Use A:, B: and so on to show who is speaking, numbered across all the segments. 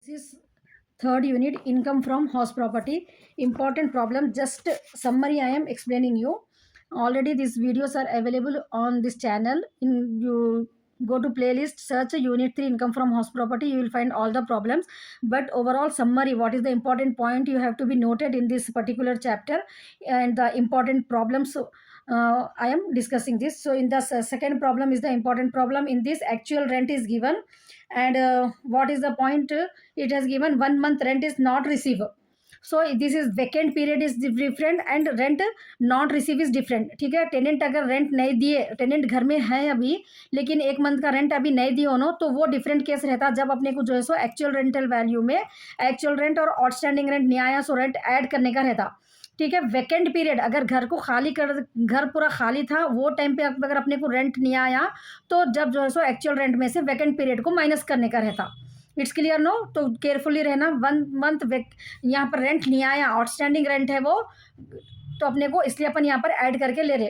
A: This is third unit, income from house property. Important problem, just summary I am explaining you. Already these videos are available on this channel. In you go to playlist, search unit 3 income from house property, you will find all the problems. But overall summary, what is the important point you have to be noted in this particular chapter, and the important problems I am discussing this. So in the second problem is the important problem. In this, actual rent is given, and what is the point? It has given 1 month rent is not received. So this is vacant period is different and rent not receive is different. ठीक है, tenant अगर rent नहीं दिए, tenant घर में है अभी लेकिन 1 मंथ का रेंट अभी नहीं दिए हो ना, तो वो डिफरेंट केस रहता जब अपने को जो है सो एक्चुअल रेंटल वैल्यू में एक्चुअल रेंट और आउटस्टैंडिंग रेंट नहीं आया, सो रेंट ऐड करने का रहता. ठीक है, वैकेंट पीरियड अगर घर को खाली कर, घर पूरा खाली था वो टाइम पे अगर अपने को रेंट नहीं आया, तो जब जो है सो एक्चुअल रेंट में से वैकेंट पीरियड को माइनस करने का रहता. It's clear no? तो केयरफुली रहना. 1 मंथ यहाँ पर रेंट नहीं आया, आउटस्टैंडिंग रेंट है वो, तो अपने को इसलिए अपन यहाँ पर ऐड करके ले रहे.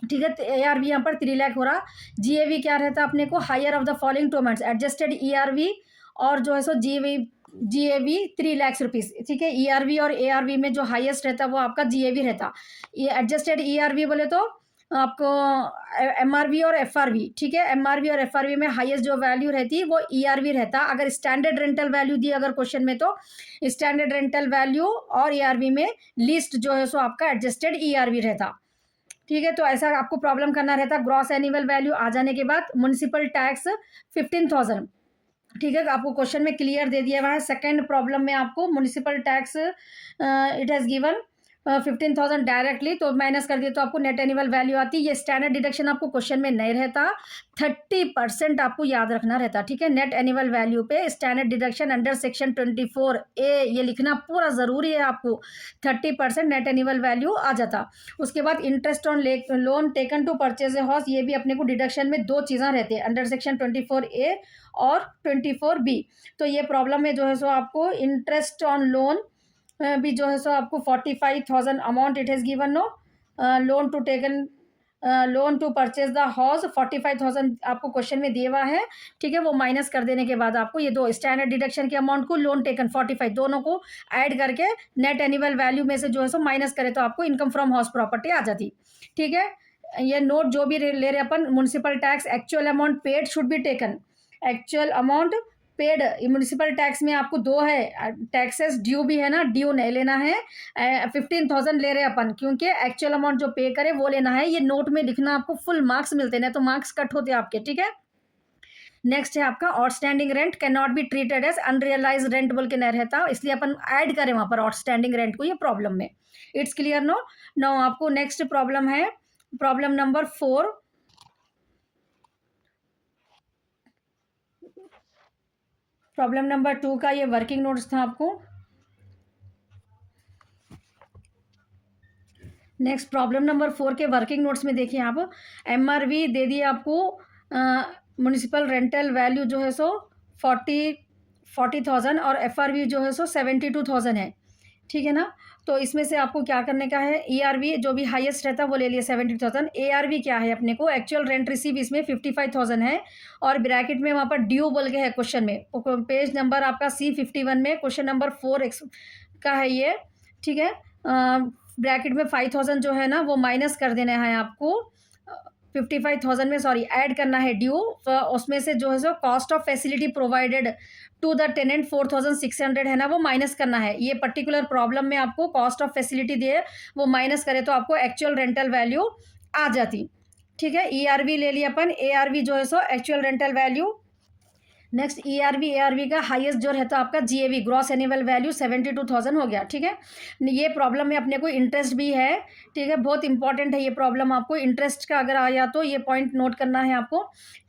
A: ठीक है, ARV यहाँ पर 3 लाख हो रहा. GAV क्या रहता अपने को? Higher of the following 2 months adjusted ERV और जो है सो GAV 3 लाख रुपीज़. ठीक है, ERV और ARV में जो हाईएस्ट रहता वो आपका GAV रहता. ये एडजस्टेड ERV बोले तो आपको MRV और FRV. ठीक है, MRV और FRV में हाईएस्ट जो वैल्यू रहती वो ERV रहता. अगर स्टैंडर्ड रेंटल वैल्यू दी अगर क्वेश्चन में, तो स्टैंडर्ड रेंटल वैल्यू और ERV में लीस्ट जो है सो आपका एडजस्टेड ERV रहता. ठीक है, तो ऐसा आपको प्रॉब्लम करना रहता. ग्रॉस एनुअल वैल्यू आ जाने के बाद म्युनिसिपल टैक्स 15,000. ठीक है, आपको क्वेश्चन में क्लियर दे दिया हुआ है. सेकेंड प्रॉब्लम में आपको municipal tax it has given 15,000 directly, तो माइनस कर दिए तो आपको नेट एनुअल वैल्यू आती है. ये स्टैंडर्ड डिडक्शन आपको क्वेश्चन में नहीं रहता. 30% आपको याद रखना रहता. ठीक है, नेट एनुअल वैल्यू पे standard deduction under section 24A ये लिखना पूरा ज़रूरी है आपको. 30% नेट एनुअल वैल्यू आ जाता. उसके बाद interest on loan taken to purchase a house, ये भी अपने को डिडक्शन में 2 चीज़ें रहती है, अंडर सेक्शन 24A और 24B. तो ये प्रॉब्लम में जो है सो आपको इंटरेस्ट ऑन लोन भी जो है सो आपको 45,000 amount it has given no. Loan to taken loan to purchase the house 45,000 आपको क्वेश्चन में दिया हुआ है. ठीक है, वो माइनस कर देने के बाद आपको ये 2 स्टैंडर्ड डिडक्शन के अमाउंट को, लोन टेकन 45, दोनों को ऐड करके नेट एनुअल वैल्यू में से जो है सो माइनस करे तो आपको इनकम फ्रॉम हाउस प्रॉपर्टी आ जाती. ठीक है, ये नोट जो भी ले रहे अपन, municipal tax actual amount paid should be taken. Actual amount paid municipal tax में आपको 2 है, टैक्सेस ड्यू भी है ना, ड्यू नहीं लेना है. 15,000 ले रहे हैं अपन क्योंकि एक्चुअल अमाउंट जो पे करे वो लेना है. ये नोट में लिखना, आपको फुल मार्क्स मिलते हैं, तो मार्क्स कट होते हैं आपके. ठीक है, नेक्स्ट है आपका outstanding rent can not be treated as unrealised rent बोल के नहीं रहता, इसलिए अपन ऐड करें वहाँ पर आउटस्टैंडिंग रेंट को ये प्रॉब्लम में. It's clear no? नो आपको नेक्स्ट प्रॉब्लम है प्रॉब्लम नंबर 4. प्रॉब्लम नंबर 2 का ये वर्किंग नोट्स था आपको. नेक्स्ट प्रॉब्लम नंबर 4 के वर्किंग नोट्स में देखिए आप, MRV दे दिए आपको म्युनिसिपल रेंटल वैल्यू जो है सो 40,000 और FRV जो है सो 72,000 है. ठीक है ना, तो इसमें से आपको क्या करने का है, ERV जो भी हाईएस्ट रहता है वो ले लिए 72,000. ARV क्या है अपने को? एक्चुअल रेंट रिसीव इसमें 55,000 है और ब्रैकेट में वहाँ पर ड्यू बोल के है क्वेश्चन में. पेज नंबर आपका C51 में क्वेश्चन नंबर 4 का है ये. ठीक है, ब्रैकेट में 5,000 जो है ना वो माइनस कर देना है आपको. 55,000 में सॉरी ऐड करना है ड्यू, उसमें से जो है सो cost of facility provided to the tenant 4,600 है ना, वो माइनस करना है. ये पर्टिकुलर प्रॉब्लम में आपको कॉस्ट ऑफ फैसिलिटी दिए वो माइनस करे तो आपको एक्चुअल रेंटल वैल्यू आ जाती. ठीक है, ERV ले लिया अपन. ARV जो है so actual rental value. Next ARV का हाईएस्ट जो रहता है आपका GAV ग्रॉस एनुअल वैल्यू 72,000 हो गया. ठीक है, ये प्रॉब्लम में अपने को इंटरेस्ट भी है. ठीक है, बहुत इंपॉर्टेंट है ये प्रॉब्लम. आपको इंटरेस्ट का अगर आया तो ये पॉइंट नोट करना है आपको.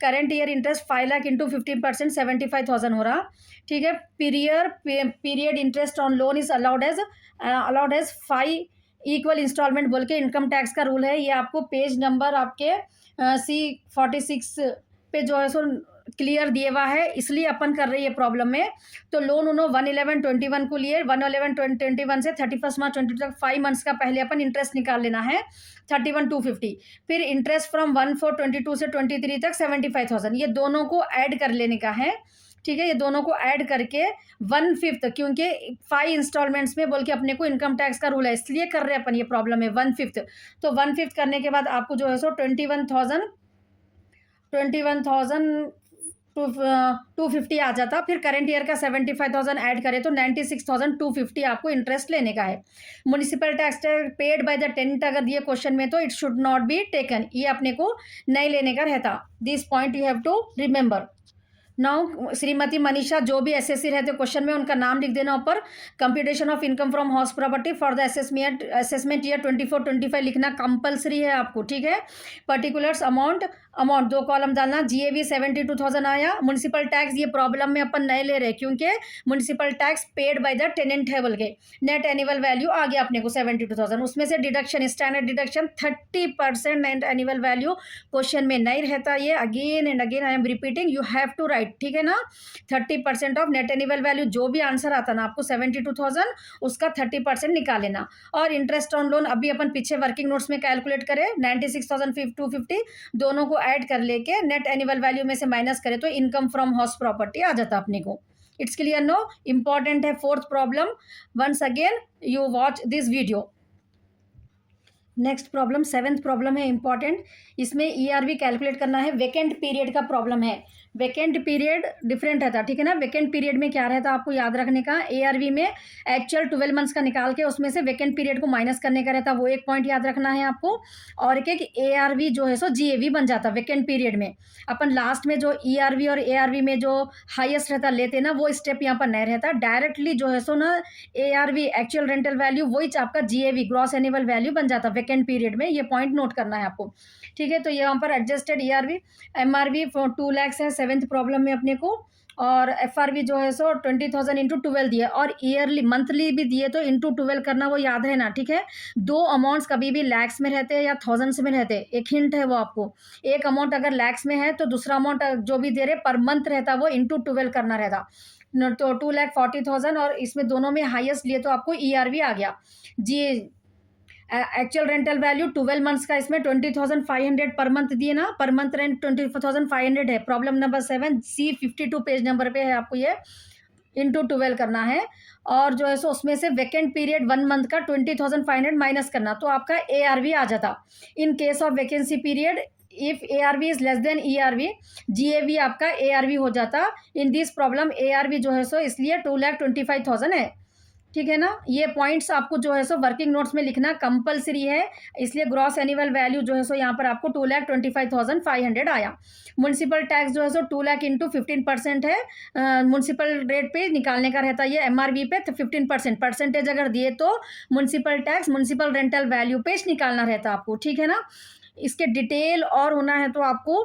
A: Current year interest 5 lakh into 15% 75,000 हो रहा. ठीक है, period interest on loan is allowed as 5 equal instalment बोल के इनकम टैक्स का रूल है. ये आपको पेज नंबर आपके C46 पे जो है सो क्लियर दिए हुआ है, इसलिए अपन कर रही है प्रॉब्लम में. तो लोन उन्होंने 1/11/21 को लिए, 1/11/21 से 31 मार्च 22 तक 5 मंथ्स का पहले अपन इंटरेस्ट निकाल लेना है 31,250. फिर इंटरेस्ट फ्रॉम 1/4/22 से 23 तक 75,000, ये दोनों को ऐड कर लेने का है. ठीक है, ये दोनों को ऐड करके 1/5, क्योंकि 5 इंस्टॉलमेंट्स में बोल के अपने को इनकम टैक्स का रूल है, इसलिए कर रहे हैं अपन ये प्रॉब्लम है 1/5। तो 1/5 करने के बाद आपको जो है सो 21,000 250 आ जाता। फिर करंट ईयर का 75,000 ऐड करें तो 96,250 आपको इंटरेस्ट लेने का है। Municipal tax paid by the tenant अगर दिए क्वेश्चन में तो it should not be taken, ये अपने को नहीं लेने का रहता। This point you have to remember. Now Shrimati Manisha जो भी एसएससी रहते क्वेश्चन में उनका नाम लिख देना ऊपर। Computation of income from house property for the assessment year 24-25 लिखना कंपलसरी है आपको, ठीक है। पर्टिकुलर्स अमाउंट 2 कॉलम डालना। जीएवी 72,000 आया। म्युनिसिपल टैक्स ये प्रॉब्लम में अपन नहीं ले रहे क्योंकि municipal tax paid by the tenant है बोल के। नेट एनुअल वैल्यू आ गया अपने को 72,000, उसमें से deduction standard deduction 30% net annual value question में नहीं रहता। ये again and again I am repeating, you have to write, ठीक है ना। 30% ऑफ नेट एनुअल वैल्यू जो भी आंसर आता ना आपको 72,000 उसका 30% निकाल लेना। और इंटरेस्ट ऑन लोन अभी अपन पीछे वर्किंग नोट्स में कैलकुलेट करें 96,250 दोनों को ऐड कर लेके नेट एनुअल वैल्यू में से माइनस करें तो इनकम फ्रॉम हाउस प्रॉपर्टी आ जाता अपने को। It's clear no. इंपॉर्टेंट है fourth problem, once again you watch this video. Next problem 7th problem है इंपॉर्टेंट, इसमें ईआरवी कैलकुलेट करना है। वेकेंट पीरियड का प्रॉब्लम है। वेकेंट पीरियड डिफरेंट रहता है, ठीक है ना। वेकेंट पीरियड में क्या रहता है आपको याद रखने का, एआरवी में एक्चुअल 12 मंथ्स का निकाल के उसमें से वेकेंट पीरियड को माइनस करने का रहता है, वो एक पॉइंट याद रखना है आपको। और एक एआरवी जो है सो जीएवी बन जाता वेकेंट पीरियड में। अपन लास्ट में जो ईआरवी और एआरवी में जो हाईएस्ट रहता लेते ना वो स्टेप यहाँ पर नहीं रहता, डायरेक्टली जो है सो ना एआरवी एक्चुअल रेंटल वैल्यू वही आपका जीएवी ग्रॉस एनुअल वैल्यू बन जाता वेकेंट पीरियड में। ये पॉइंट नोट करना है आपको, ठीक है। तो यहाँ पर एडजस्टेड ईआरवी एमआरवी 2 लाख है 7th प्रॉब्लम में अपने को। और एफआरवी जो है सो 20,000 इंटू 12 दिए और ईयरली मंथली भी दिए तो इंटू 12 करना, वो याद रहना, ठीक है। 2 अमाउंट्स कभी भी लैक्स में रहते हैं या थाउजेंड्स में रहते हैं, एक हिंट है वो आपको। एक अमाउंट अगर लैक्स में है तो दूसरा अमाउंट जो भी दे रहे पर मंथ रहता वो इंटू 12 करना रहता। तो 2,40,000 और इसमें दोनों में हाईएस्ट लिए तो आपको ईआरवी आ गया। जी एक्चुअल रेंटल वैल्यू 12 मंथ्स का इसमें 20,500 पर मंथ दिए ना, पर मंथ रेंट 24,500 है। Problem number 7 C52 page number पे है, आपको ये इंटू 12 करना है। और जो है सो उसमें से वेकेंट पीरियड 1 मंथ का 20,500 माइनस करना तो आपका एआरवी आ जाता। इन case of vacancy period if ARV is less than ERV GAV आपका एआरवी हो जाता। इन दिस प्रॉब्लम एआरवी जो है सो इसलिए 2,25,000 है, ठीक है ना। ये पॉइंट्स आपको जो है सो वर्किंग नोट्स में लिखना कंपलसरी है, इसलिए ग्रॉस एनुअल वैल्यू जो है सो यहाँ पर आपको 2,25,500 आया। म्युनिसिपल टैक्स जो है सो 2 लाख इंटू 15% है, म्युनिसिपल रेट पे निकालने का रहता है ये एमआरवी पे। तो 15% परसेंटेज अगर दिए तो municipal tax municipal rental value पे निकालना रहता आपको, ठीक है ना। इसके डिटेल और होना है तो आपको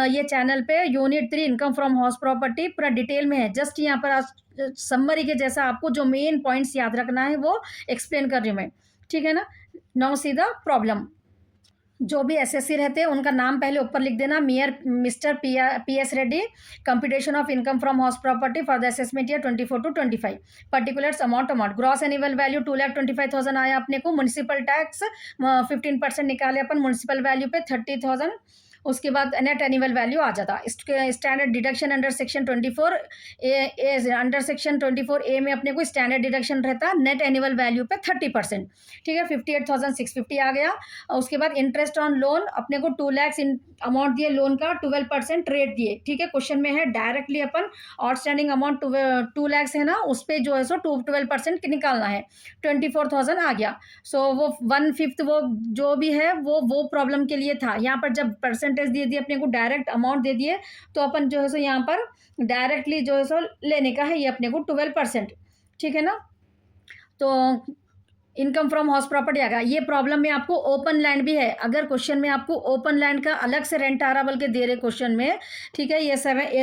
A: ये चैनल पे unit 3 income from house property पूरा डिटेल में है। जस्ट यहाँ पर आज समरी के जैसा आपको जो मेन पॉइंट्स याद रखना है वो एक्सप्लेन कर रही हूँ मैं, ठीक है ना। Now see the problem. जो भी एसएससी रहते हैं उनका नाम पहले ऊपर लिख देना, mister PS Reddy, computation of income from house property for the assessment year 24-25। Particulars amount gross annual value 2,25,000 आया अपने को। म्युनिसिपल टैक्स 15% निकाले अपन म्युनिसिपल वैल्यू पे 30,000। उसके बाद नेट एनुअल वैल्यू आ जाता। Standard deduction under section 24 A under section 24 ए में अपने को स्टैंडर्ड डिडक्शन रहता नेट एनुअल वैल्यू पे 30%, ठीक है। 58,650 आ गया। उसके बाद इंटरेस्ट ऑन लोन अपने को 2 लाख अमाउंट दिए लोन का, 12% रेट दिए, ठीक है। क्वेश्चन में है डायरेक्टली अपन आउटस्टैंडिंग अमाउंट 2 लाख है ना उस पर जो है सो 12% निकालना है, 24,000 आ गया। सो वो 1/5 वो जो भी है वो प्रॉब्लम के लिए था। यहाँ पर जब परसेंटेज दे दिए अपने को डायरेक्ट अमाउंट दे दिए तो अपन जो है सो यहाँ पर डायरेक्टली जो है सो लेने का है ये अपने को 12%, ठीक है ना। तो इनकम फ्रॉम हाउस प्रॉपर्टी आ गया। ये प्रॉब्लम में आपको ओपन लैंड भी है, अगर क्वेश्चन में आपको ओपन लैंड का अलग से रेंट आ रहा बल्कि दे रहे क्वेश्चन में, ठीक है। ये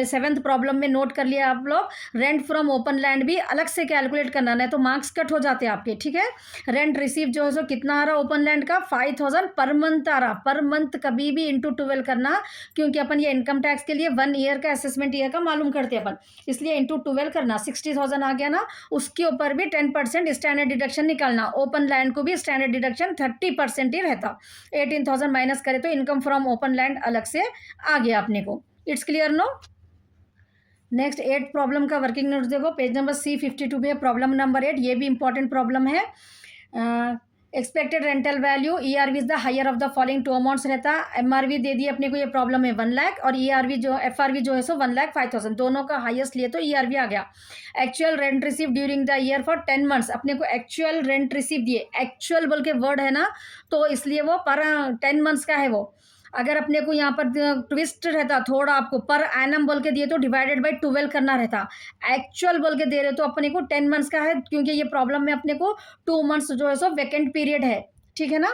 A: 7th प्रॉब्लम में नोट कर लिया आप लोग। रेंट फ्रॉम ओपन लैंड भी अलग से कैलकुलेट करना, नहीं तो मार्क्स कट हो जाते हैं आपके, ठीक है। रेंट रिसीव जो है सो कितना आ रहा ओपन लैंड का 5,000 पर मंथ आ रहा, पर मंथ कभी भी इंटू 12 करना, क्योंकि अपन ये इनकम टैक्स के लिए 1 ईयर का असेसमेंट ईयर का मालूम करते हैं अपन, इसलिए इंटू 12 करना। 60,000 आ गया ना, उसके ऊपर भी 10% स्टैंडर्ड डिडक्शन निकालना। ओपन लैंड को भी स्टैंडर्ड डिडक्शन 30% ही रहता। 18,000 माइनस करे तो इनकम फ्रॉम ओपन लैंड अलग से आ गया अपने को। It's clear no. Next 8 problem का वर्किंग नोट्स देखो, पेज नंबर C52 पे प्रॉब्लम नंबर 8, ये भी इंपॉर्टेंट प्रॉब्लम है। Expected rental value ERV is the higher of the following two amounts रहता है। MRV दे दी अपने को, ये प्रॉब्लम है 1 लाख, और ERV जो FRV जो है सो 1,05,000, दोनों का हाईएस्ट लिए तो ERV आ गया। Actual rent receive during the year for 10 months, अपने को एक्चुअल रेंट रिसीव दिए, एक्चुअल बोल के वर्ड है ना, तो इसलिए वो पर 10 मंथ्स का है वो। अगर अपने को यहाँ पर ट्विस्ट रहता थोड़ा, आपको पर एनम बोल के दिए तो डिवाइडेड बाई 12 करना रहता। एक्चुअल बोल के दे रहे तो अपने को 10 मंथ्स का है, क्योंकि ये प्रॉब्लम में अपने को 2 मंथ्स जो है सो वैकेंट पीरियड है, ठीक है ना।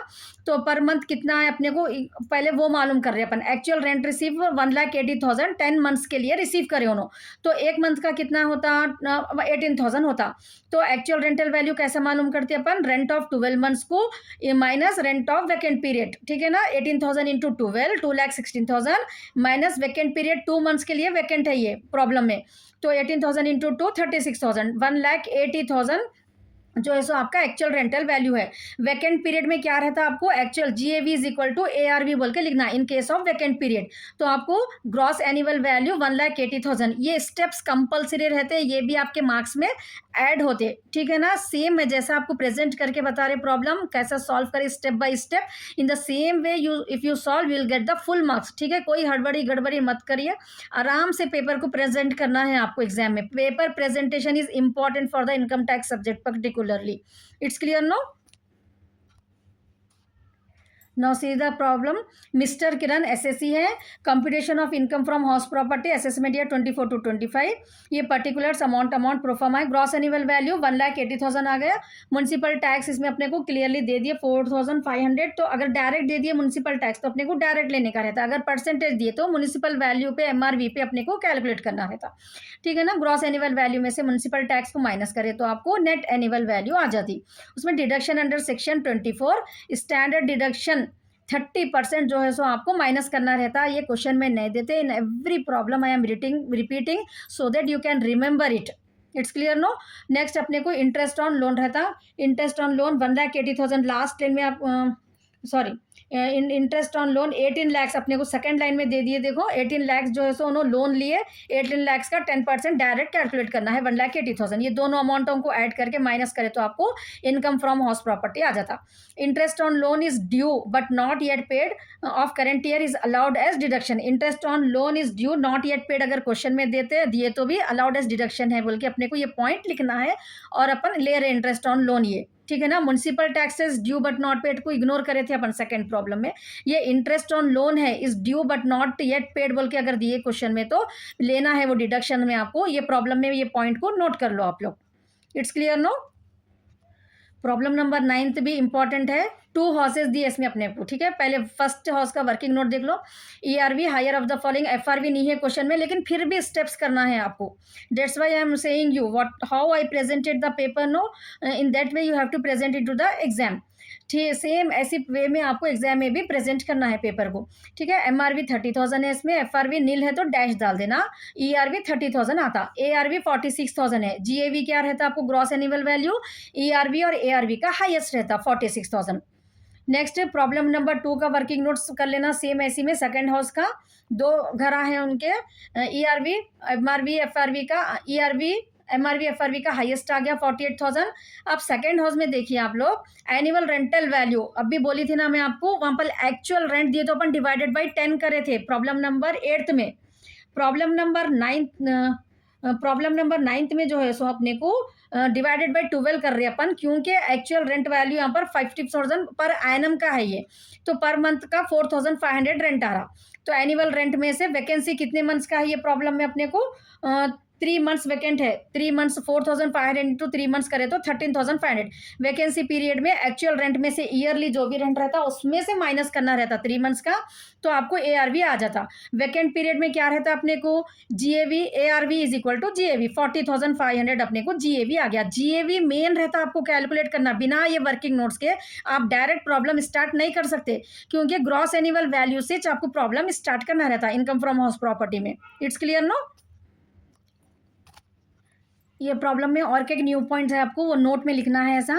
A: तो पर मंथ कितना है अपने को, पहले वो मालूम कर रहे हैं अपन। एक्चुअल रेंट रिसीव 1,80,000 10 मंथ्स के लिए रिसीव करे उन्होंने, तो एक मंथ का कितना होता, 18,000 होता। तो एक्चुअल रेंटल वैल्यू कैसे मालूम करते हैं अपन, रेंट ऑफ 12 मंथ्स को minus rent of vacant period, ठीक है ना। 18,000 into 12, 2,16,000 minus vacant period 2 months के लिए वैकेंट है ये प्रॉब्लम में, तो 18,000 इंटू 2 36,000, 1,80,000 जो है सो आपका एक्चुअल रेंटल वैल्यू है। वैकेंट पीरियड में क्या रहता है आपको, actual GAV is equal to ARV बोल के लिखना in case of vacant period. तो आपको ग्रॉस एनुअल वैल्यू 1,80,000, ये स्टेप्स कंपलसरी रहते हैं, ये भी आपके मार्क्स में ऐड होते, ठीक है ना। सेम है जैसा आपको प्रेजेंट करके बता रहे प्रॉब्लम कैसा सॉल्व करें step by step, in the same way you if you solve will get the full marks, ठीक है। कोई हड़बड़ी गड़बड़ी मत करिए, आराम से पेपर को प्रेजेंट करना है आपको एग्जाम में। Paper presentation is important for the income tax subject particularly. It's clear no. Now see the problem, mister Kiran SSC है, computation of income from house property, assessment year 24 to 25, ये particulars amount proforma है। Gross annual value 1,80,000 आ गया। Municipal tax इसमें अपने को clearly दे दिए 4,500, तो अगर डायरेक्ट दे दिए म्युनिसिपल टैक्स तो अपने को डायरेक्ट लेने का रहता है, अगर परसेंटेज दिए तो म्युनिसिपल वैल्यू पे MRV पे अपने को कैलकुलेट करना रहता, ठीक है ना। ग्रॉस एनुअल वैल्यू में से म्युनिसिपल टैक्स को माइनस करे तो आपको नेट एनुअल वैल्यू आ जाती। उसमें deduction under section 24 standard deduction 30% जो है सो आपको माइनस करना रहता है। ये क्वेश्चन में नहीं देते, in every problem I am repeating so that you can remember it. It's clear no. Next अपने को इंटरेस्ट ऑन लोन रहता, interest on loan 1,80,000 last line में आप sorry interest on loan 18 lakh अपने को सेकंड लाइन में दे दिए। देखो 18 लाख जो है सो उन्होंने लोन लिए, 18 लाख का 10% डायरेक्ट कैलकुलेट करना है 1,80,000, ये दोनों अमाउंटों को ऐड करके माइनस करे तो आपको इनकम फ्रॉम हाउस प्रॉपर्टी आ जाता। Interest on loan is due but not yet paid of current year is allowed as deduction. Interest on loan is due not yet paid अगर क्वेश्चन में दिए तो भी अलाउड एज डिडक्शन है बोल के अपने को ये पॉइंट लिखना है, और अपन ले रहे इंटरेस्ट ऑन लोन ये, ठीक है ना। Municipal taxes due but not paid को इग्नोर करे थे अपन सेकंड प्रॉब्लम में, ये इंटरेस्ट ऑन लोन है is due but not yet paid बोल के अगर दिए क्वेश्चन में तो लेना है वो डिडक्शन में आपको। ये प्रॉब्लम में ये पॉइंट को नोट कर लो आप लोग। It's clear no. Problem number 9 भी इंपॉर्टेंट है, 2 हाउसेज दिए इसमें अपने को, ठीक है। पहले फर्स्ट हाउस का वर्किंग नोट देख लो। ERV higher of the following, FRV नहीं है क्वेश्चन में, लेकिन फिर भी स्टेप्स करना है आपको। That's why I am saying you what how I presented the paper no, in that way you have to present it to the exam. ठीक, सेम ऐसी वे में आपको एग्जाम में भी प्रेजेंट करना है पेपर को, ठीक है। MRV 30,000 है इसमें, FRV नील है तो डैश डाल देना, ERV 30,000 आता, ARV 46,000 है, GAV क्या रहता आपको ग्रॉस एनुअल वैल्यू, ERV और ARV का हाईएस्ट रहता 46,000। नेक्स्ट प्रॉब्लम नंबर 2 का वर्किंग नोट्स कर लेना, सेम ऐसी में सेकंड हाउस का 2 घर हैं उनके, ERV MRV FRV का ERV MRV FRV का हाईएस्ट आ गया 48,000। अब सेकंड हाउस में देखिए आप लोग, एनुअल रेंटल वैल्यू अभी बोली थी ना मैं आपको, वहां पर एक्चुअल रेंट दिए तो अपन डिवाइडेड बाई 10 करे थे प्रॉब्लम नंबर 8 में। प्रॉब्लम नंबर 9 में जो है सो अपने को डिवाइडेड बाई 12 कर रहे हैं अपन, क्योंकि एक्चुअल रेंट वैल्यू यहाँ पर 50,000 पर एनम का है ये, तो पर मंथ का 4,500 रेंट आ रहा। तो एनुअल रेंट में से वैकेंसी कितने मंथ्स का है ये प्रॉब्लम में अपने को 3 मंथ्स वैकेंट है, 3 मंथ्स 4,500 इंटू 3 मंथ्स करे तो 13,500। वैकेंसी पीरियड में एक्चुअल रेंट में से ईयरली जो भी रेंट रहता उसमें से माइनस करना रहता 3 मंथ्स का, तो आपको ARV आ जाता। वैकेंट पीरियड में क्या रहता अपने को, GAV ARV is equal to GAV 40,500 अपने को GAV आ गया। GAV मेन रहता आपको कैलकुलेट करना, बिना ये वर्किंग नोट्स के आप डायरेक्ट प्रॉब्लम स्टार्ट नहीं कर सकते, क्योंकि ग्रॉस एनुअल वैल्यू से आपको प्रॉब्लम स्टार्ट करना रहता इनकम फ्रॉम हाउस प्रॉपर्टी में। It's clear no. ये प्रॉब्लम में और क्या न्यू पॉइंट्स है आपको वो नोट में लिखना है ऐसा।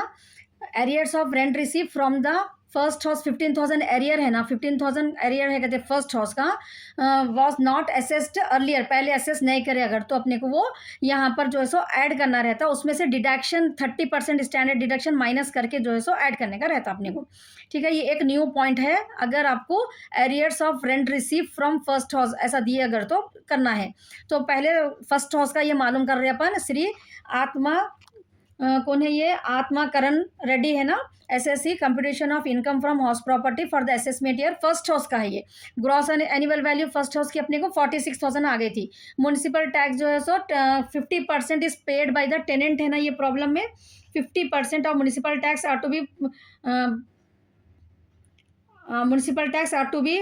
A: Arrears of rent receive from the first house 15,000 arrear है ना, 15,000 एरियर है कहते फर्स्ट हाउस का, वॉज नॉट असेस्ड अर्लियर, पहले असेस नहीं करे अगर, तो अपने को वो यहाँ पर जो है सो ऐड करना रहता, उसमें से डिडक्शन 30% स्टैंडर्ड डिडक्शन माइनस करके जो है सो ऐड करने का रहता अपने को। ठीक है, ये एक न्यू पॉइंट है, अगर आपको arrears of rent receive from first house ऐसा दिए अगर तो करना है, तो पहले फर्स्ट हाउस का ये मालूम कर रहे अपन। श्री आत्मा कौन है ये, आत्माकरण रेड्डी है ना, SSC computation of income from house property for the assessment year, first house का है ये। Gross annual value first house की अपने को 46,000 आ गई थी। म्युनिसिपल टैक्स जो है सो 50% is paid by the tenant है ना, ये प्रॉब्लम में 50% of municipal tax are to be municipal tax are to be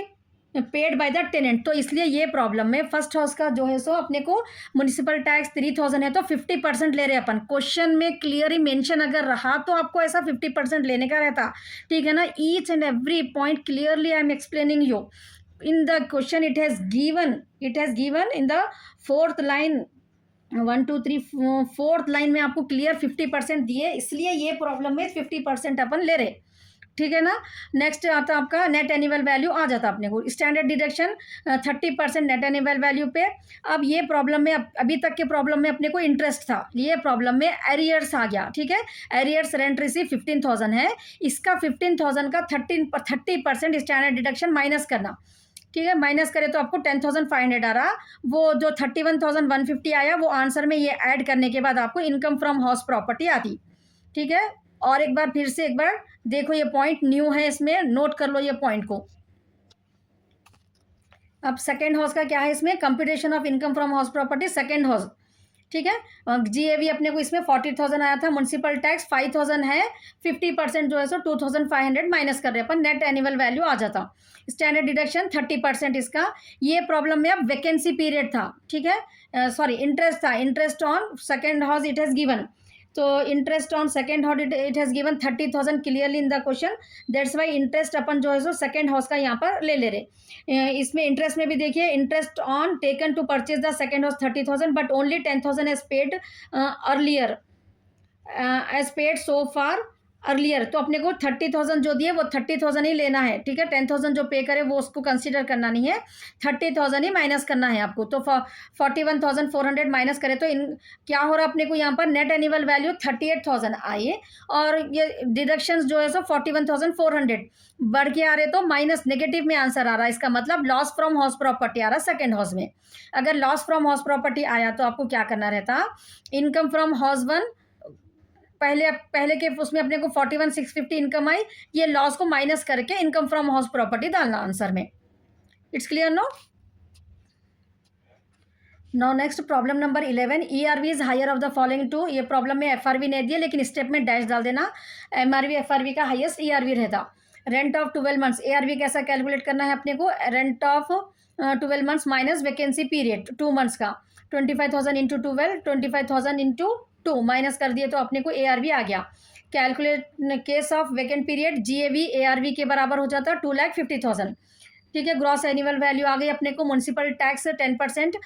A: paid by the tenant, तो इसलिए ये प्रॉब्लम में फर्स्ट हाउस का जो है सो अपने को म्युनिसिपल टैक्स 3,000 है तो 50% ले रहे अपन। क्वेश्चन में क्लियरली मेंशन अगर रहा तो आपको ऐसा 50% लेने का रहता, ठीक है ना। Each and every point clearly I am explaining you in the question, it has given in the fourth line, 1 2 3 fourth line में आपको क्लियर 50% दिए, इसलिए ये प्रॉब्लम में 50% अपन ले रहे, ठीक है ना। नेक्स्ट आता आपका नेट एनुअल वैल्यू आ जाता अपने को, standard deduction 30% net annual value पे। अब ये प्रॉब्लम में अभी तक के प्रॉब्लम में अपने को इंटरेस्ट था, ये प्रॉब्लम में एरियर्स आ गया, ठीक है। एरियर्स रेंट रिसीव 15,000 है, इसका 15,000 का 30% स्टैंडर्ड डिडक्शन माइनस करना, ठीक है। माइनस करें तो आपको 10,500 आ रहा, वो जो 31,150 आया वो आंसर में ये ऐड करने के बाद आपको इनकम फ्रॉम हाउस प्रॉपर्टी आती, ठीक है। और एक बार फिर से एक बार देखो, ये पॉइंट न्यू है, इसमें नोट कर लो ये पॉइंट को। अब सेकेंड हाउस का क्या है, इसमें computation of income from house property second house, ठीक है। जीएवी अपने को इसमें 40,000 आया था, म्युनिसिपल टैक्स 5,000 है, 50% जो है सो 2,500 माइनस कर रहे हैं अपन, नेट एनुअल वैल्यू आ जाता। स्टैंडर्ड डिडक्शन 30% इसका। ये प्रॉब्लम में अब वैकेंसी पीरियड था, ठीक है, सॉरी इंटरेस्ट था, interest on second house it has given, तो interest on second house it has given 30,000 clearly in the question, that's why interest अपन जो है सो सेकेंड हाउस का यहाँ पर ले रहे। इसमें इंटरेस्ट में भी देखिए, interest on taken to purchase the second house 30,000 but only 10,000 as paid earlier, as paid so far earlier, तो अपने को 30,000 जो दिए वो 30,000 ही लेना है, ठीक है। 10,000 जो पे करे वो उसको कंसीडर करना नहीं है, 30,000 ही माइनस करना है आपको। तो 41,400 माइनस करे तो इन क्या हो रहा है अपने को यहाँ पर, नेट एनुअल वैल्यू 38,000 आए और ये डिडक्शंस जो है सो 41,400 बढ़ के आ रहे, तो माइनस नेगेटिव में आंसर आ रहा है। इसका मतलब लॉस फ्रॉम हाउस प्रॉपर्टी आ रहा सेकेंड हाउस में। अगर लॉस फ्रॉम हाउस प्रॉपर्टी आया तो आपको क्या करना रहता, इनकम फ्रॉम हाउस वन पहले के उसमें अपने को 41,650 इनकम आई, ये लॉस को माइनस करके इनकम फ्रॉम हाउस प्रॉपर्टी डालना आंसर में। It's clear no. Now next problem number 11, ERV is higher of the following two, ये प्रॉब्लम में एफआरवी नहीं दिया लेकिन स्टेप में डैश डाल देना, एमआरवी एफआरवी का हाईएस्ट ईआरवी रहता। रेंट ऑफ 12 मंथ्स, एआरवी कैसा कैलकुलेट करना है अपने को, rent of 12 months minus vacancy period 2 months का, 25,000 इंटू 12, 25,000 इंटू 2 माइनस कर दिए तो अपने को एआरवी आ गया। Calculate case of vacant period, GAV ARV के बराबर हो जाता 2,50,000, ठीक है। ग्रॉस एनुअल वैल्यू आ गई अपने को, municipal tax 10%,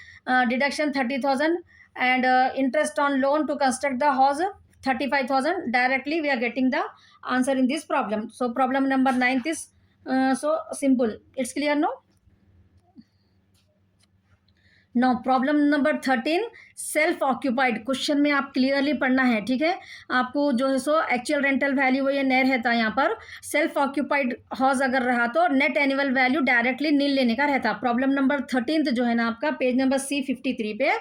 A: deduction 30,000 and interest on loan to construct the house 35,000, directly we are getting the answer in this problem. So problem number 9 is so simple, it's clear no. No problem number 13, self occupied, question में आप clearly पढ़ना है, ठीक है। आपको जो है so actual rental value वो ये नहीं रहता यहाँ पर, सेल्फ ऑक्यूपाइड हाउस अगर रहा तो नेट एनुअल वैल्यू डायरेक्टली नील लेने का रहता। प्रॉब्लम नंबर 13 जो है ना आपका पेज नंबर C53 पे,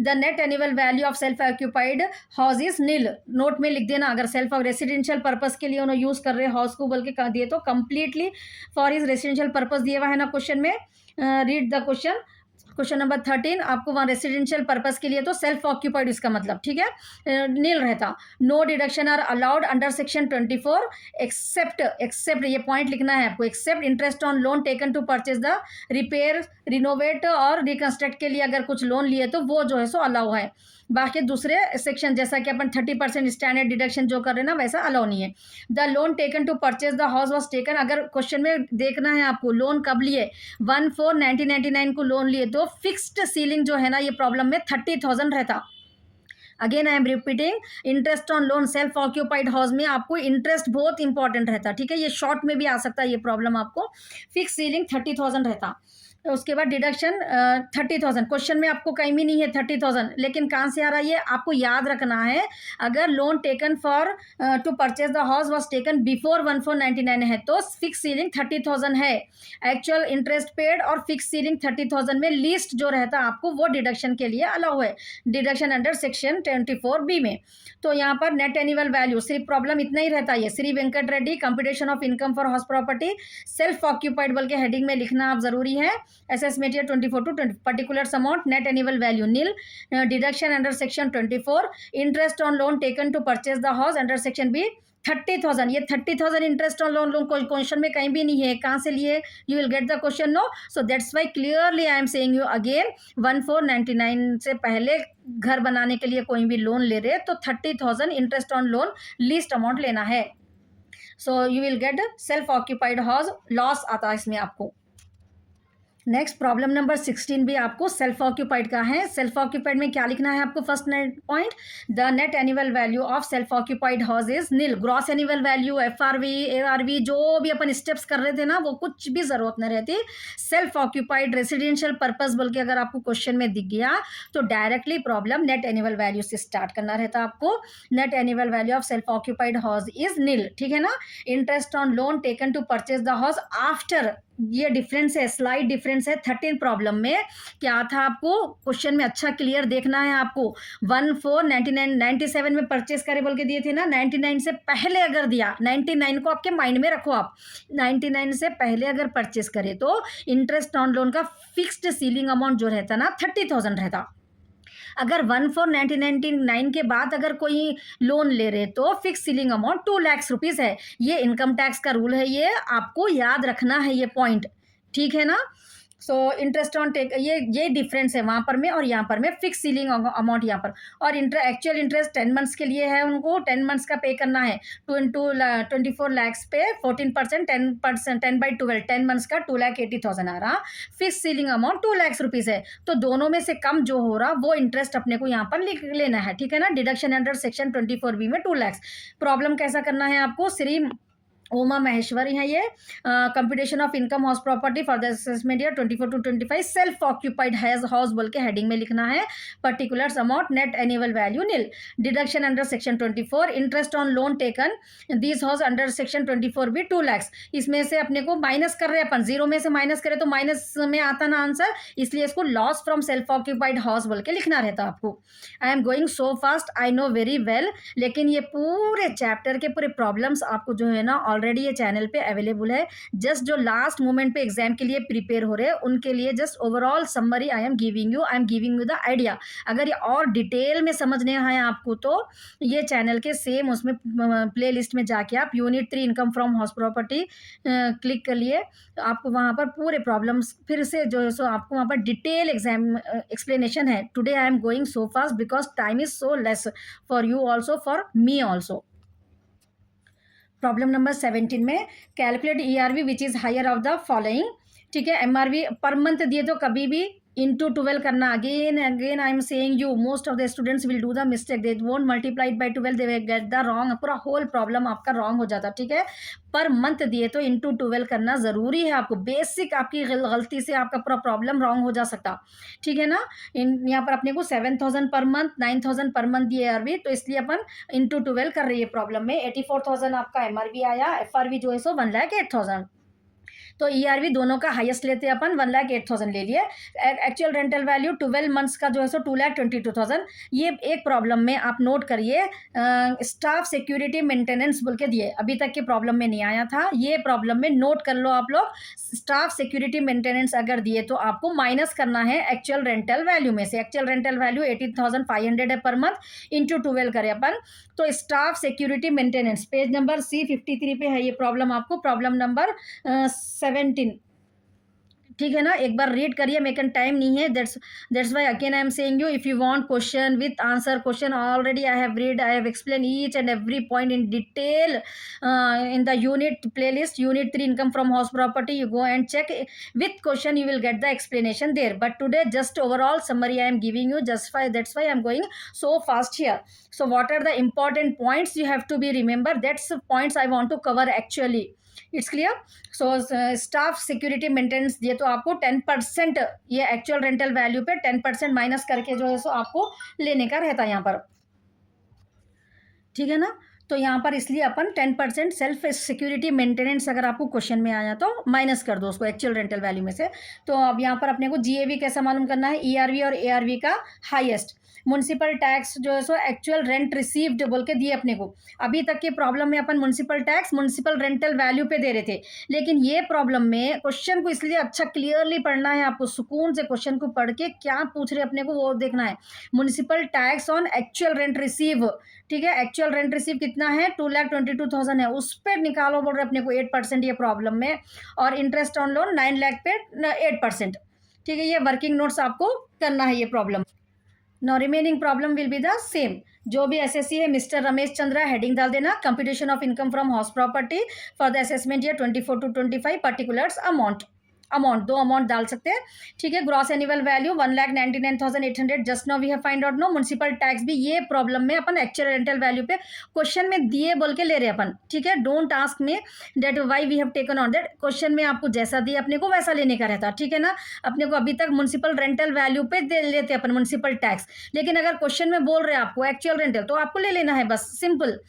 A: the net annual value of self occupied house is nil, note में लिख देना। अगर सेल्फ रेसिडेंशियल पर्पज के लिए उन्होंने यूज़ कर रहे हाउस को बोल के दिए तो completely for his residential purpose दिया हुआ है ना क्वेश्चन में। Read the question, question number 13 आपको वहाँ रेसिडेंशियल पर्पस के लिए तो सेल्फ ऑक्यूपाइड इसका मतलब, ठीक है, नील रहता। No deduction are allowed under section 24 except ये पॉइंट लिखना है आपको, except interest on loan taken to purchase the repair renovate और रिकंस्ट्रक्ट के लिए अगर कुछ लोन लिए तो वो जो है सो अलाउ है। बाकी दूसरे सेक्शन जैसा कि अपन 30% स्टैंडर्ड डिडक्शन जो कर रहे हैं ना वैसा अलाउ नहीं है। The loan taken to purchase the house was taken, अगर क्वेश्चन में देखना है आपको लोन कब लिए, 1/4/1999 को लोन लिए तो फिक्स्ड सीलिंग जो है ना ये प्रॉब्लम में 30,000 रहता, again I am repeating, interest on loan self occupied house में आपको इंटरेस्ट बहुत इंपॉर्टेंट रहता, ठीक है, ये शॉर्ट में भी आ सकता है ये प्रॉब्लम आपको। फिक्स सीलिंग 30,000 रहता, तो उसके बाद डिडक्शन 30,000, क्वेश्चन में आपको कहीं भी नहीं है 30,000, लेकिन कहाँ से आ रहा है ये आपको याद रखना है। अगर loan taken for to purchase the house was taken before 1499 है तो फिक्स सीलिंग 30,000 है। एक्चुअल इंटरेस्ट पेड और फिक्स सीलिंग 30,000 में लीस्ट जो रहता है आपको वो डिडक्शन के लिए अलाउ है, डिडक्शन अंडर सेक्शन 24B में। तो यहाँ पर नेट एनुअल वैल्यू सिर्फ प्रॉब्लम इतना ही रहता है, Shri Venkat Reddy computation of income for house property self occupied बोल के हेडिंग में लिखना आप जरूरी है। Assess material 24 to 20 particular amount net annual value nil, deduction under section 24, interest on loan taken to purchase the house under section B 30,000, ये 30,000 interest on loan question में कहीं भी नहीं है, कहाँ से लिए, you will get the question no, so that's why clearly I am saying you again 1499 से पहले घर बनाने के लिए कोई भी लोन ले रहे तो 30,000 interest on loan least amount लेना है। So you will get self occupied house, loss आता है इसमें आपको। नेक्स्ट प्रॉब्लम नंबर 16 भी आपको सेल्फ ऑक्यूपाइड का है। सेल्फ ऑक्यूपाइड में क्या लिखना है आपको, first point, the net annual value of self occupied house is nil, gross annual value FRV ARV जो भी अपन स्टेप्स कर रहे थे ना वो कुछ भी जरूरत नहीं रहती। सेल्फ ऑक्यूपाइड रेसिडेंशियल पर्पस बोल के अगर आपको क्वेश्चन में दिख गया तो directly problem net annual value से स्टार्ट करना रहता आपको। Net annual value of self occupied house is nil, ठीक है ना। Interest on loan taken to purchase the house after, ये डिफरेंस है, स्लाइड डिफरेंस है 13 प्रॉब्लम में। क्या था आपको क्वेश्चन में अच्छा क्लियर देखना है आपको, 1499 में परचेस करे बोल के दिए थे ना, 99 से पहले अगर दिया, 99 को आपके माइंड में रखो आप, 99 से पहले अगर परचेस करे तो इंटरेस्ट ऑन लोन का फिक्स्ड सीलिंग अमाउंट जो रहता ना 30,000 रहता। अगर 1499 के बाद अगर कोई लोन ले रहे तो fix ceiling amount 2 lakh rupees है। ये इनकम टैक्स का रूल है, ये आपको याद रखना है ये पॉइंट, ठीक है ना। सो इंटरेस्ट ऑन टेक ये डिफरेंस है वहाँ पर में और यहाँ पर में फिक्स सीलिंग अमाउंट यहाँ पर, और एक्चुअल इंटरेस्ट 10 मंथ्स के लिए है, उनको 10 मंथ्स का पे करना है, 24 लैक्स पे 14%, 10%, 10/12, 10 मंथ्स का 2,80,000 आ रहा। Fix ceiling amount 2 lakh rupees है, तो दोनों में से कम जो हो रहा वो इंटरेस्ट अपने को यहाँ पर लिख लेना है, ठीक है ना। डिडक्शन अंडर सेक्शन 24B में 2 लाख। प्रॉब्लम कैसा करना है आपको, श्री उमा महेश्वरी है ये, computation of income house property for the assessment year 24 to 25 self occupied house बोल के हेडिंग में लिखना है। Particulars amount net annual value nil, deduction under section 24, interest on loan taken this house under section 24B 2 lakh. इसमें से अपने को minus कर रहे हैं अपन, जीरो में से माइनस करें तो माइनस में आता ना आंसर, इसलिए इसको loss from self occupied house बोल के लिखना रहता आपको। आई am going so fast, I know very well, लेकिन ये पूरे चैप्टर के पूरे प्रॉब्लम्स आपको जो है ना ऑलरेडी ये चैनल पे अवेलेबल है। जस्ट जो लास्ट मोमेंट पे एग्जाम के लिए प्रिपेयर हो रहे हैं उनके लिए just overall summary I am giving you the idea. अगर ये और डिटेल में समझने है आपको तो ये चैनल के सेम उसमें प्ले लिस्ट में जाके आप unit 3 income from house property click कर लिए, तो आपको वहाँ पर पूरे प्रॉब्लम्स फिर से जो है सो आपको वहाँ पर डिटेल एग्जाम एक्सप्लेनेशन है। Today I am going so fast because time is so less for you also, for me also. Problem number 17 में calculate ERV which is higher of the following, ठीक है। MRV पर मंथ दिए तो कभी भी into 12 करना, again I am saying you most of the students will do the mistake, they won't multiply it by 12, they will get the wrong, पूरा whole problem आपका wrong हो जाता, ठीक है। पर मंथ दिए तो into 12 करना जरूरी है आपको, बेसिक आपकी गलती से आपका पूरा प्रॉब्लम रॉन्ग हो जा सकता, ठीक है ना। यहाँ पर अपने को 7,000 पर मंथ, 9,000 पर मंथ दिए ARV, तो इसलिए अपन into 12 कर रही है प्रॉब्लम में। 84,000 आपका MRV आया, FRV जो है सो 1,08,000, तो ERV दोनों का हाईएस्ट लेते हैं अपन, 1,08,000 ले लिए। एक्चुअल रेंटल वैल्यू 12 मंथ्स का जो है सो 2,22,000। ये एक प्रॉब्लम में आप नोट करिए, स्टाफ सिक्योरिटी मेंटेनेंस बोल के दिए, अभी तक के प्रॉब्लम में नहीं आया था, ये प्रॉब्लम में नोट कर लो आप लोग। स्टाफ सिक्योरिटी मेंटेनेंस अगर दिए तो आपको माइनस करना है एक्चुअल रेंटल वैल्यू में से। एक्चुअल रेंटल वैल्यू 18,500 है पर मंथ, इंटू 12 करें अपन, तो staff security maintenance page number C53 पे है ये प्रॉब्लम आपको, प्रॉब्लम नंबर 17, ठीक है ना, एक बार रीड करिए, मेरे कन टाइम नहीं है, that's why again I am saying you, if you want question with answer question already I have read, I have explain each and every point in detail in the unit playlist, unit 3 income from house property. You go and check with question, you will get the explanation there, but today just overall summary I am giving you, just why, that's why I am going so fast here. So what are the important points you have to be remember, that's the points I want to cover actually. It's clear. So staff security maintenance, ये तो आपको 10% ये actual rental value पे 10% minus करके जो है सो आपको लेने का रहता है यहाँ पर, ठीक है ना. तो यहाँ पर इसलिए अपन 10% सेल्फ सिक्योरिटी मेंटेनेंस अगर आपको क्वेश्चन में आया तो माइनस कर दो उसको एक्चुअल रेंटल वैल्यू में से. तो अब यहाँ पर अपने को जीएवी कैसा मालूम करना है, ईआरवी और एआरवी का हाईएस्ट, म्युनिसिपल टैक्स जो है सो एक्चुअल रेंट रिसीव्ड बोल के दिए अपने को. अभी तक के प्रॉब्लम में अपन municipal tax municipal rental value पे दे रहे थे, लेकिन ये प्रॉब्लम में क्वेश्चन को इसलिए अच्छा क्लियरली पढ़ना है आपको, सुकून से क्वेश्चन को पढ़ के क्या पूछ रहे अपने को वो देखना है. Municipal tax on actual rent receive, ठीक है, एक्चुअल रेंट रिसीव कितना है, 2,22,000 है, उस पर निकालो बोल रहे अपने को 8% ये प्रॉब्लम में, और इंटरेस्ट ऑन लोन 9 लाख पे 8%, ठीक है. ये वर्किंग नोट्स आपको करना है ये problem. Now remaining problem will be the same. जो भी एसएससी है मिस्टर रमेश चंद्रा, हेडिंग डाल देना, computation of income from house property for the assessment year 24 to 25, particulars amount 2 amount डाल सकते हैं, ठीक है. Gross annual value 1,99,800, just now we have find out no. Municipal tax भी ये प्रॉब्लम में अपन एक्चुअल रेंटल वैल्यू पे क्वेश्चन में दिए बोल के ले रहे अपन, ठीक है. Don't ask me that why we have taken on that, question में आपको जैसा दिए अपने को वैसा लेने का रहता, ठीक है ना. अपने को अभी तक म्युनिसिपल रेंटल वैल्यू पे दे लेते अपन म्युनिसिपल टैक्स, लेकिन अगर क्वेश्चन में बोल रहे हैं आपको एक्चुअल रेंटल तो आपको ले लेना है बस, सिंपल.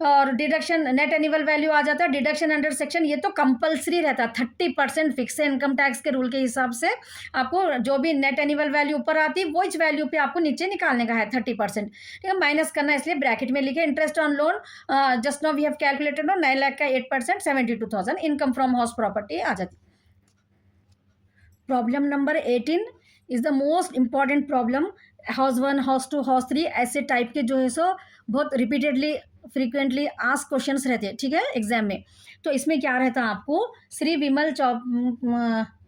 A: और डिडक्शन नेट एनुअल वैल्यू आ जाता है, डिडक्शन अंडर सेक्शन ये तो कंपलसरी रहता है, 30% फिक्स है इनकम टैक्स के रूल के हिसाब से. आपको जो भी नेट एनुअल वैल्यू ऊपर आती है वो इस वैल्यू पे आपको नीचे निकालने का है 30%, ठीक है. माइनस करना है इसलिए ब्रैकेट में लिखे. Interest on loan just now we have calculated no, 9 lakh का 8% 72,000 इनकम फ्रॉम हाउस प्रॉपर्टी आ जाती. Problem number 18 is the most important problem. House 1, house 2, house 3 ऐसे टाइप के जो है सो बहुत रिपीटेडली फ्रीक्वेंटली आस्क क्वेश्चंस रहते हैं, ठीक है, एग्जाम में. तो इसमें क्या रहता है आपको, Shri Vimal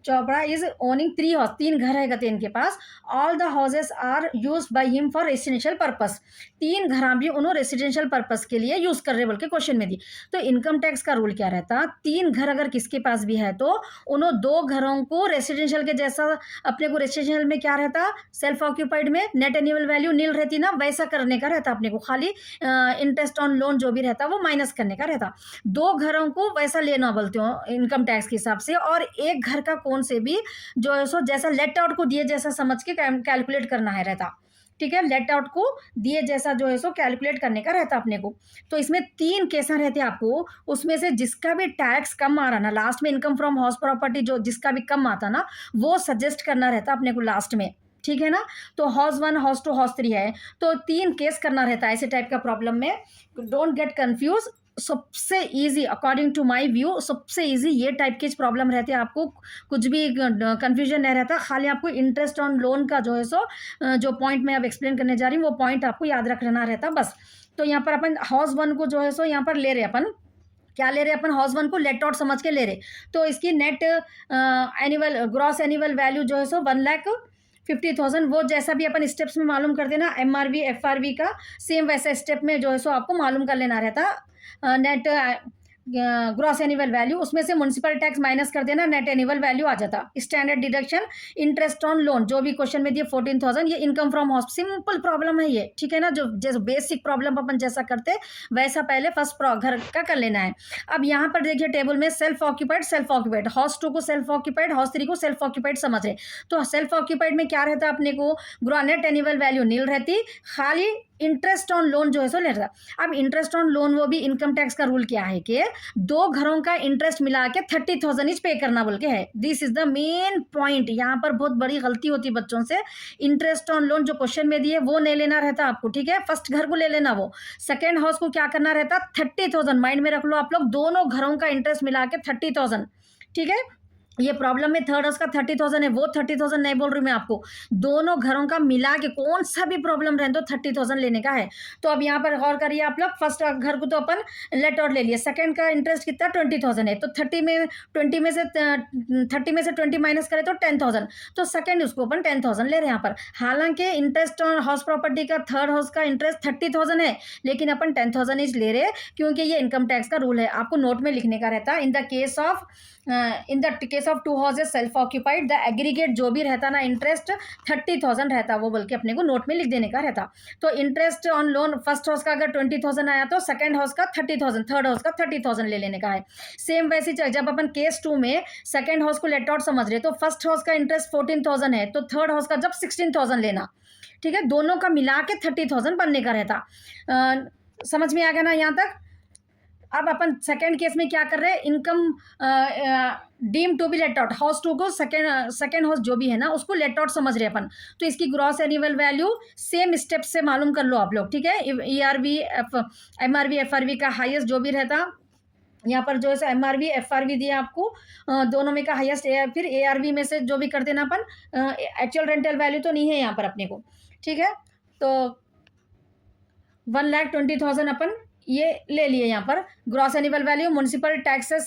A: Chopra is owning 3 house, 3 घर है कहते इनके पास. All the houses are use by him for residential purpose, 3 घर भी उन्होंने रेसिडेंशियल पर्पस के लिए यूज कर रहे बोल के क्वेश्चन में दी. तो इनकम टैक्स का रूल क्या रहता, 3 घर अगर किसके पास भी है तो उन्होंने 2 घरों को रेसिडेंशियल के जैसा, अपने को रेसिडेंशियल में क्या रहता, सेल्फ ऑक्यूपाइड में नेट एनुअल वैल्यू नील रहती ना, वैसा करने का रहता अपने को, खाली इंटरेस्ट ऑन लोन जो भी रहता वो माइनस करने का रहता. 2 घरों को वैसा लेना बोलते हो इनकम टैक्स के हिसाब से, और एक घर का कौन से भी जो है सो जैसा लेट आउट को दिए जैसा समझ के कैलकुलेट करना है रहता, ठीक है. लेट आउट को दिए जैसा जो है सो कैलकुलेट करने का रहता अपने को. तो इसमें 3 केसा रहते आपको, उसमें से जिसका भी टैक्स कम आ रहा ना लास्ट में, इनकम फ्रॉम हाउस प्रॉपर्टी जो जिसका भी कम आता ना वो सजेस्ट करना रहता अपने को लास्ट में, ठीक है ना. तो हाउस 1, हाउस 2, हाउस 3 है तो 3 केस करना रहता है ऐसे टाइप का प्रॉब्लम में. Don't get confuse. सबसे easy according to my view सबसे इजी ये टाइप के प्रॉब्लम रहते हैं, आपको कुछ भी कंफ्यूजन नहीं रहता. खाली आपको इंटरेस्ट ऑन लोन का जो है सो जो पॉइंट मैं अब एक्सप्लेन करने जा रही हूँ वो पॉइंट आपको याद रखना रहता बस. तो यहाँ पर अपन हाउस 1 को जो है सो यहाँ पर ले रहे अपन, क्या ले रहे अपन, हाउस 1 को लेट आउट समझ के ले रहे. तो इसकी net annual gross annual value जो है सो 1,50,000, वो जैसा भी अपन स्टेप्स में मालूम कर देना, एमआरवी एफआरवी का सेम वैसा स्टेप में जो है सो आपको मालूम कर लेना रहता. नेट ग्रॉस एनुअल वैल्यू, उसमें से म्युनिसिपल टैक्स माइनस कर देना, नेट एनुअल वैल्यू आ जाता. Standard deduction interest on loan जो भी क्वेश्चन में दिए 14,000, ये income from house, simple problem है ये, ठीक है ना. जो जैसे बेसिक प्रॉब्लम अपन जैसा करते वैसा पहले फर्स्ट घर का कर लेना है. अब यहाँ पर देखिए टेबल में सेल्फ ऑक्यूपाइड, हाउस 2 को सेल्फ ऑक्यूपाइड, हाउस 3 को सेल्फ ऑक्यूपाइड समझ रहे. तो सेल्फ ऑक्यूपाइड में क्या रहता अपने को, नेट एनुअल वैल्यू नील रहती, खाली इंटरेस्ट ऑन लोन जो है सो ले रहा. अब इंटरेस्ट ऑन लोन वो भी इनकम टैक्स का रूल क्या है कि 2 घरों का इंटरेस्ट मिला के 30,000 इच पे करना बोल के है. This is the main point. यहाँ पर बहुत बड़ी गलती होती बच्चों से, इंटरेस्ट ऑन लोन जो क्वेश्चन में दिए वो नहीं लेना रहता आपको, ठीक है. फर्स्ट घर को ले लेना, वो सेकेंड हाउस को क्या करना रहता 30,000, माइंड में रख लो आप लोग, दोनों घरों का इंटरेस्ट मिला के 30,000, ठीक है. ये प्रॉब्लम में थर्ड हाउस का 30,000 है, वो 30,000 नहीं बोल रही मैं आपको, दोनों घरों का मिला के कौन सा भी प्रॉब्लम रहे तो 30,000 लेने का है। तो अब यहाँ पर गौर करिए आप लोग, फर्स्ट घर को तो अपन लेट आउट ले लिया, सेकंड का इंटरेस्ट कितना 20,000 है, तो 30 में 20 में से 30 में से 20 माइनस करें तो 10,000, तो सेकंड उसको अपन 10,000 ले रहे हैं यहाँ पर। हालांकि इंटरेस्ट ऑन हाउस प्रॉपर्टी का थर्ड हाउस का इंटरेस्ट 30,000 है, लेकिन अपन 10,000 इज ले रहे हैं क्योंकि ये इनकम टैक्स का रूल है, आपको नोट में लिखने का रहता है। In the case of to houses self occupied the aggregate जो भी रहता ना इंटरेस्ट 30,000 रहता, वो बोल के अपने को नोट में लिख देने का रहता। तो interest on loan first house का अगर 20,000 आया तो सेकंड हाउस का 30,000, थर्ड हाउस का 30,000 ले लेने का है। सेम वैसे जब अपन केस 2 में सेकंड हाउस को लेट आउट समझ रहे तो फर्स्ट हाउस का इंटरेस्ट 14,000 है, तो थर्ड हाउस का जब 16,000 लेना, ठीक है, दोनों का मिला के 30,000 बनने का रहता। समझ में आ गया ना यहाँ तक। अब अपन सेकेंड केस में क्या कर रहे हैं, income deem to be let out, house 2 को सेकेंड हाउस जो भी है ना उसको लेट आउट समझ रहे हैं अपन, तो इसकी gross annual value same step से मालूम कर लो आप लोग, ठीक है। ERV MRV FRV का हाईएस्ट जो भी रहता, यहाँ पर जो है MRV FRV दिया आपको, दोनों में का हाईएस्ट, फिर ARV में से जो भी कर देना अपन, एक्चुअल रेंटल वैल्यू तो नहीं है यहाँ पर अपने को, ठीक है। तो 1,20,000 अपन ये ले लिए यहाँ पर। Gross annual value municipal taxes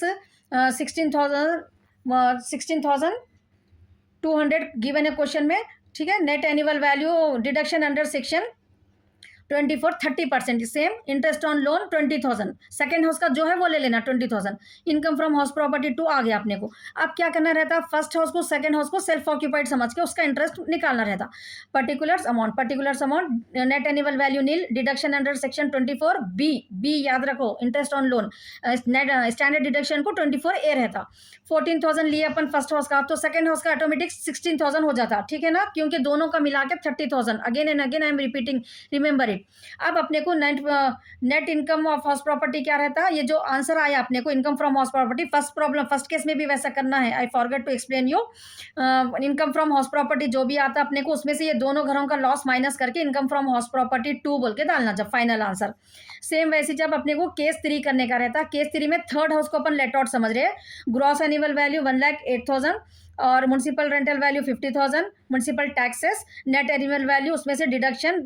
A: 16,200 given है क्वेश्चन में, ठीक है। Net annual value deduction under section 24 30% same. Interest on loan 20,000, second house का जो है वो ले लेना 20,000। इनकम फ्रॉम हाउस प्रॉपर्टी 2 आ गया अपने को। अब क्या करना रहता, फर्स्ट हाउस को सेकंड हाउस को सेल्फ ऑक्यूपाइड समझ के उसका इंटरेस्ट निकालना रहता। Particulars amount net annual value nil, deduction under section 24 B याद रखो, interest on loan net standard deduction को 24A रहता। 14,000 लिए अपन फर्स्ट हाउस का, तो सेकंड हाउस का ऑटोमेटिक 16,000 हो जाता, ठीक है ना, क्योंकि दोनों का मिला के 30,000। Again and again I am repeating, remember it. अब अपने को net income of house property क्या रहता है, ये जो आंसर आया अपने को income from house property, first case में भी वैसा करना है, I forget to explain you. Income from house property जो भी आता अपने को उसमें से ये दोनों घरों का लॉस माइनस करके इनकम फ्रॉम हाउस प्रॉपर्टी 2 बोल के डालना जब फाइनल आंसर। सेम वैसे जब अपने को केस 3 करने का रहता, केस 3 में थर्ड हाउस को अपन लेट आउट समझ रहे हैं। ग्रॉस एनुअल वैल्यू 1,08,000 और municipal rental value 50,000, municipal taxes, net annual value उसमें से deduction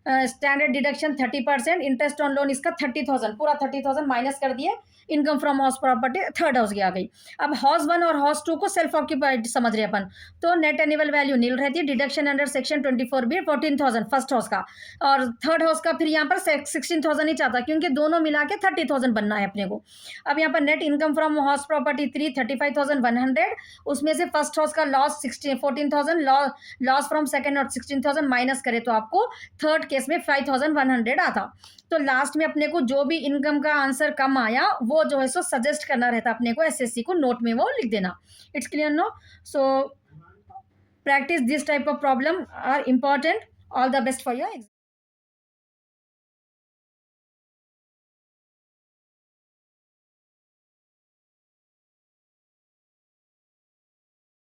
A: standard deduction 30%, interest on loan इसका 30,000, पूरा 30,000 माइनस कर दिए। Income from house property third house की आ गई। अब हाउस 1 और हाउस 2 को सेल्फ ऑक्यूपाइड समझ रहे अपन, तो नेट एनुअल वैल्यू नील रहती है। Deduction under section 24B 14,000 first house का, और थर्ड हाउस का फिर यहाँ पर 16,000 ही चाहता क्योंकि दोनों मिला के 30,000 बनना है अपने को। अब यहाँ पर net income from house property 3 35,100, उसमें से फर्स्ट हाउस का लॉस 14,000, लॉस फ्रॉम सेकंड और 16,000 माइनस करे तो आपको थर्ड केस में 5,100 आता। तो लास्ट में अपने को जो भी इनकम का आंसर कम आया वो जो है सो सजेस्ट करना रहता अपने को, SSC को नोट में वो लिख देना। It's clear no. So practice this type of problem are important. All the best for your exam.